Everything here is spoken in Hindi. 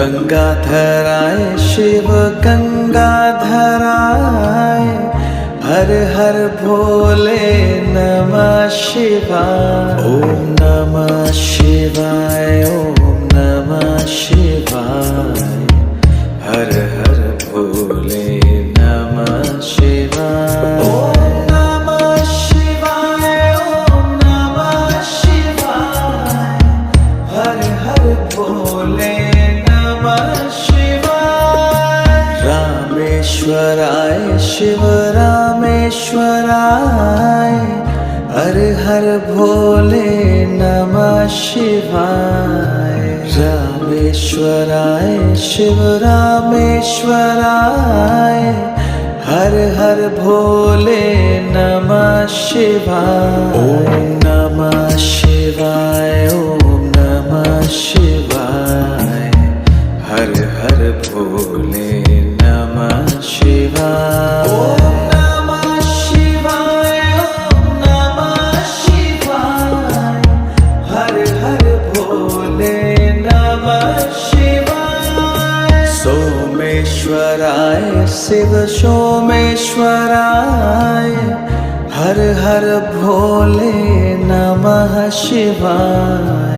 गंगाधराय शिव गंगाधराय, हर हर भोले नमः शिवाय। ओम नमः शिवाय, ओम नमः शिवाय, हर हर भोले नमः शिवाय। ओम नमः शिवाय, ओम नमः शिवाय, हर हर भोले नमः शिवाय। रामेश्वराय शिव रामेश्वराय, हर हर भोले नमः शिवाय। रामेश्वराय शिव रामेश्वराय, हर हर भोले नमः शिवाय। ओम नमः शिवाय, ओम नमः शिवाय, हर हर भोले नमः शिवाय। ओम नमः शिवाय, ओम नमः शिवाय, हर हर भोले नमः शिवाय। सोमेश्वराय शिव सोमेश्वराय, हर हर भोले नमः शिवाय।